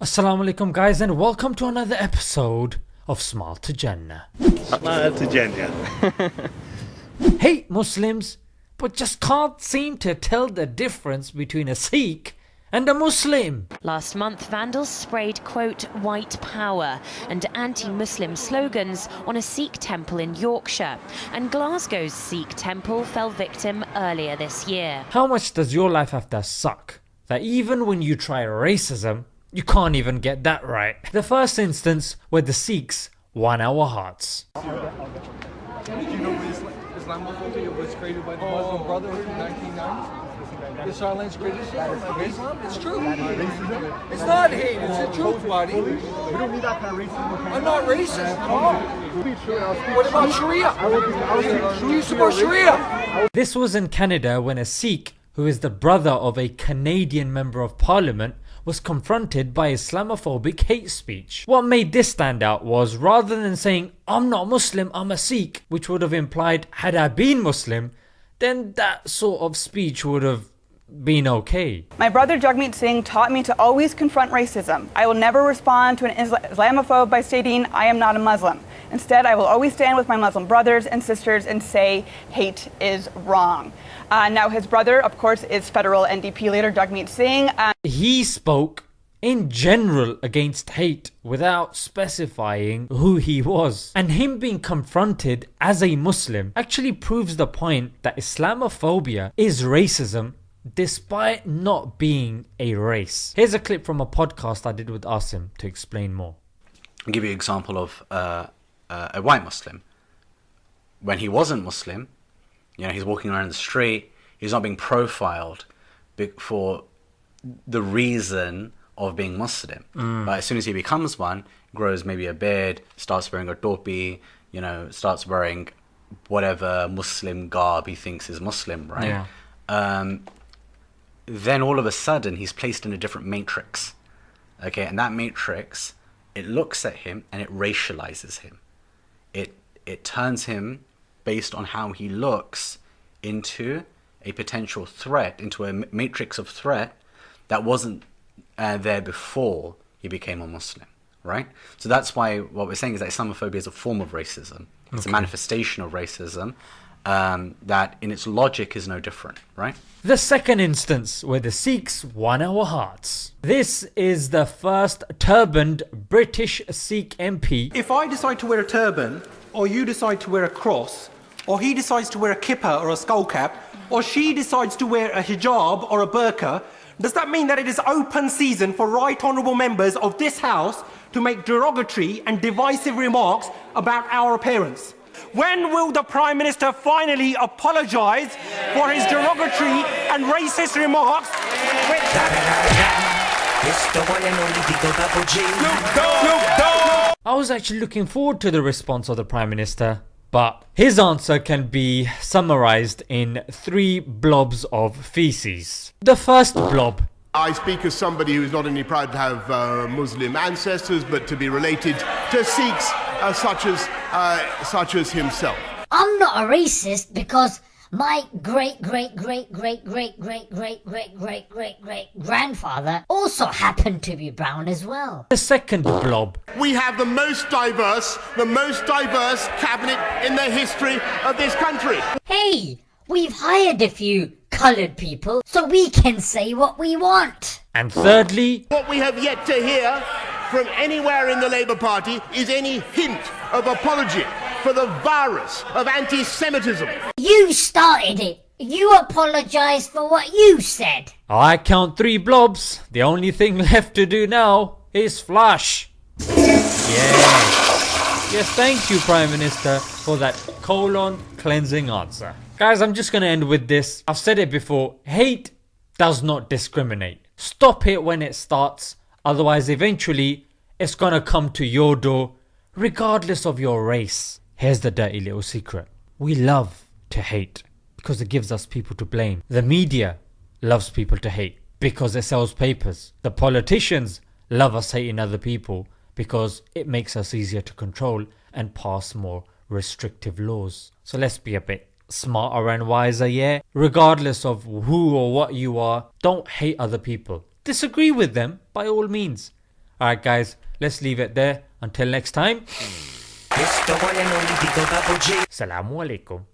Assalamu alaikum guys, and welcome to another episode of Smile to Jannah. Smile to Jannah. Hate Muslims, but just can't seem to tell the difference between a Sikh and a Muslim. Last month, vandals sprayed, quote, white power and anti-Muslim slogans on a Sikh temple in Yorkshire. And Glasgow's Sikh temple fell victim earlier this year. How much does your life have to suck that even when you try racism, you can't even get that right? The first instance where the Sikhs won our hearts. Do you know Islamophobia was created by the Muslim Brotherhood in 1990? The silence criticism of Islam? It's true. It's not hate, it's the truth, buddy. We don't need that kind of racism. I'm not racist. What about Sharia? Do you support Sharia? This was in Canada when a Sikh, who is the brother of a Canadian Member of Parliament, was confronted by Islamophobic hate speech. What made this stand out was, rather than saying, "I'm not Muslim, I'm a Sikh," which would have implied, had I been Muslim, then that sort of speech would have been okay. My brother Jagmeet Singh taught me to always confront racism. I will never respond to an Islamophobe by stating, "I am not a Muslim." Instead, I will always stand with my Muslim brothers and sisters and say hate is wrong. Now his brother, of course, is federal NDP leader Jagmeet Singh. He spoke in general against hate without specifying who he was. And him being confronted as a Muslim actually proves the point that Islamophobia is racism despite not being a race. Here's a clip from a podcast I did with Asim to explain more. I'll give you an example of a white Muslim. When he wasn't Muslim, he's walking around the street, he's not being profiled for the reason of being Muslim. But as soon as he becomes one, grows maybe a beard, starts wearing a topi, starts wearing whatever Muslim garb he thinks is Muslim, right? Yeah. Then all of a sudden he's placed in a different matrix. Okay, and that matrix, it looks at him and it racializes him. It turns him, based on how he looks, into a potential threat, into a matrix of threat that wasn't there before he became a Muslim, right? So that's why what we're saying is that Islamophobia is a form of racism. It's a manifestation of racism that in its logic is no different, right? The second instance where the Sikhs won our hearts. This is the first turbaned British Sikh MP. If I decide to wear a turban, or you decide to wear a cross, or he decides to wear a kippah or a skull cap, or she decides to wear a hijab or a burqa, does that mean that it is open season for right honourable members of this House to make derogatory and divisive remarks about our appearance? When will the Prime Minister finally apologise for his derogatory and racist remarks? I was actually looking forward to the response of the Prime Minister, but his answer can be summarised in 3 blobs of feces. The first blob. I speak as somebody who is not only proud to have Muslim ancestors, but to be related to Sikhs such as himself. I'm not a racist because my great-great-great-great-great-great-great-great-great-grandfather also happened to be brown as well. The second blob. We have the most diverse cabinet in the history of this country. Hey, we've hired a few coloured people so we can say what we want. And thirdly, what we have yet to hear from anywhere in the Labour Party is any hint of apology for the virus of anti-Semitism. You started it. You apologise for what you said. I count 3 blobs. The only thing left to do now is flush. Yes, thank you, Prime Minister, for that colon-cleansing answer. Guys, I'm just going to end with this. I've said it before. Hate does not discriminate. Stop it when it starts. Otherwise, eventually, it's going to come to your door, regardless of your race. Here's the dirty little secret. We love to hate because it gives us people to blame. The media loves people to hate because it sells papers. The politicians love us hating other people because it makes us easier to control and pass more restrictive laws. So let's be a bit smarter and wiser, yeah? Regardless of who or what you are, don't hate other people. Disagree with them by all means. Alright guys, let's leave it there. Until next time. Assalamu alaikum.